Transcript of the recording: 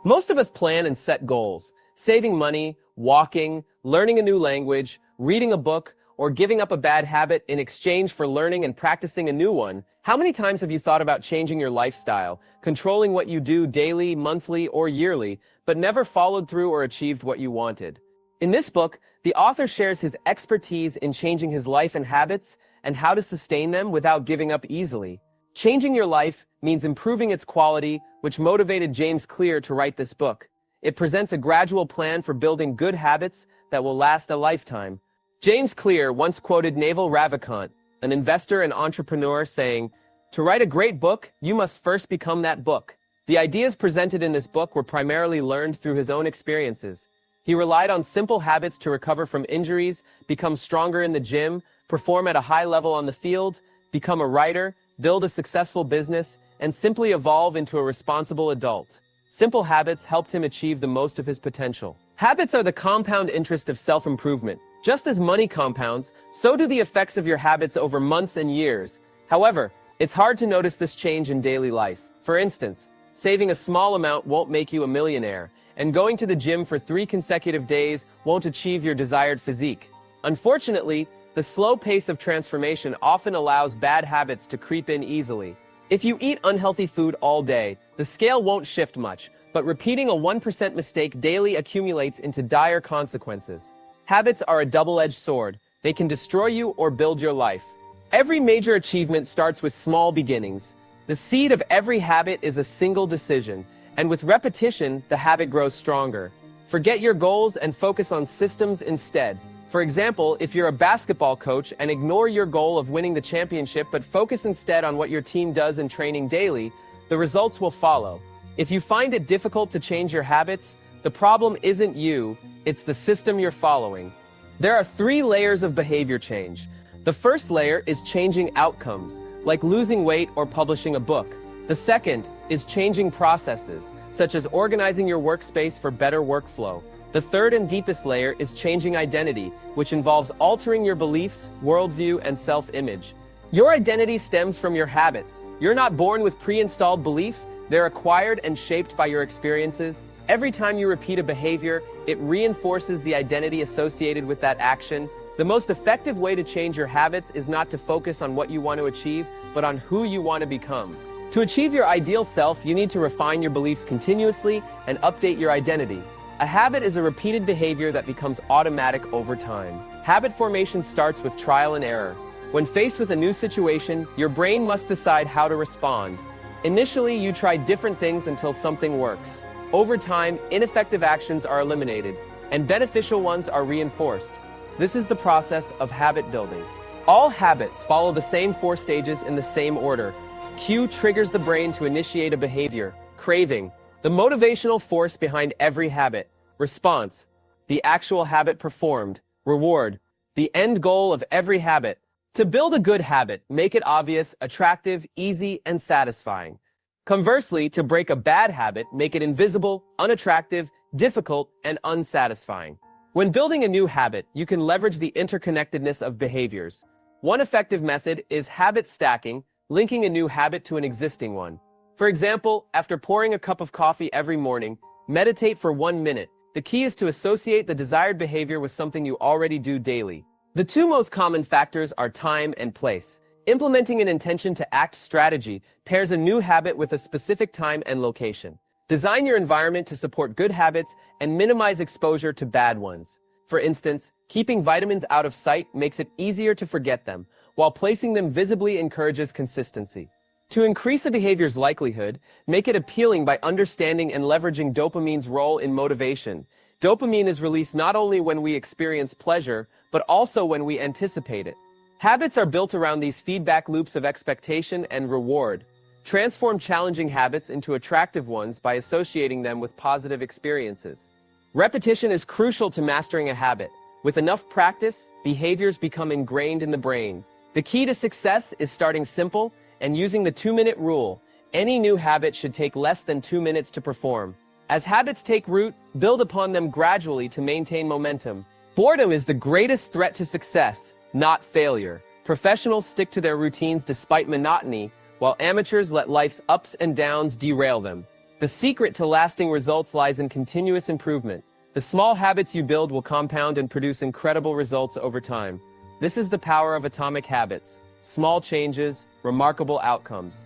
Most of us plan and set goals, saving money, walking, learning a new language, reading a book, or giving up a bad habit in exchange for learning and practicing a new one. How many times have you thought about changing your lifestyle, controlling what you do daily, monthly, or yearly, but never followed through or achieved what you wanted? In this book, the author shares his expertise in changing his life and habits and how to sustain them without giving up easily. Changing your life means improving its quality, which motivated James Clear to write this book. It presents a gradual plan for building good habits that will last a lifetime. James Clear once quoted Naval Ravikant, an investor and entrepreneur, saying, "To write a great book, you must first become that book." The ideas presented in this book were primarily learned through his own experiences. He relied on simple habits to recover from injuries, become stronger in the gym, perform at a high level on the field, become a writer, build a successful business, and simply evolve into a responsible adult. Simple habits helped him achieve the most of his potential. Habits are the compound interest of self-improvement. Just as money compounds, so do the effects of your habits over months and years. However, it's hard to notice this change in daily life. For instance, saving a small amount won't make you a millionaire, and going to the gym for 3 consecutive days won't achieve your desired physique. Unfortunately, the slow pace of transformation often allows bad habits to creep in easily. If you eat unhealthy food all day, the scale won't shift much, but repeating a 1% mistake daily accumulates into dire consequences. Habits are a double-edged sword. They can destroy you or build your life. Every major achievement starts with small beginnings. The seed of every habit is a single decision, and with repetition, the habit grows stronger. Forget your goals and focus on systems instead. For example, if you're a basketball coach and ignore your goal of winning the championship but focus instead on what your team does in training daily, the results will follow. If you find it difficult to change your habits, the problem isn't you, it's the system you're following. There are 3 layers of behavior change. The first layer is changing outcomes, like losing weight or publishing a book. The second is changing processes, such as organizing your workspace for better workflow. The third and deepest layer is changing identity, which involves altering your beliefs, worldview, and self-image. Your identity stems from your habits. You're not born with pre-installed beliefs, they're acquired and shaped by your experiences. Every time you repeat a behavior, it reinforces the identity associated with that action. The most effective way to change your habits is not to focus on what you want to achieve, but on who you want to become. To achieve your ideal self, you need to refine your beliefs continuously and update your identity. A habit is a repeated behavior that becomes automatic over time. Habit formation starts with trial and error. When faced with a new situation, your brain must decide how to respond. Initially, you try different things until something works. Over time, ineffective actions are eliminated, and beneficial ones are reinforced. This is the process of habit building. All habits follow the same 4 stages in the same order. Cue triggers the brain to initiate a behavior. Craving, the motivational force behind every habit. Response, the actual habit performed. Reward, the end goal of every habit. To build a good habit, make it obvious, attractive, easy, and satisfying. Conversely, to break a bad habit, make it invisible, unattractive, difficult, and unsatisfying. When building a new habit, you can leverage the interconnectedness of behaviors. One effective method is habit stacking, linking a new habit to an existing one. For example, after pouring a cup of coffee every morning, meditate for 1 minute. The key is to associate the desired behavior with something you already do daily. The 2 most common factors are time and place. Implementing an intention to act strategy pairs a new habit with a specific time and location. Design your environment to support good habits and minimize exposure to bad ones. For instance, keeping vitamins out of sight makes it easier to forget them, while placing them visibly encourages consistency. To increase a behavior's likelihood, make it appealing by understanding and leveraging dopamine's role in motivation. Dopamine is released not only when we experience pleasure, but also when we anticipate it. Habits are built around these feedback loops of expectation and reward. Transform challenging habits into attractive ones by associating them with positive experiences. Repetition is crucial to mastering a habit. With enough practice, behaviors become ingrained in the brain. The key to success is starting simple and using the 2-minute rule. Any new habit should take less than 2 minutes to perform. As habits take root, build upon them gradually to maintain momentum. Boredom is the greatest threat to success, not failure. Professionals stick to their routines despite monotony, while amateurs let life's ups and downs derail them. The secret to lasting results lies in continuous improvement. The small habits you build will compound and produce incredible results over time. This is the power of atomic habits. Small changes, remarkable outcomes.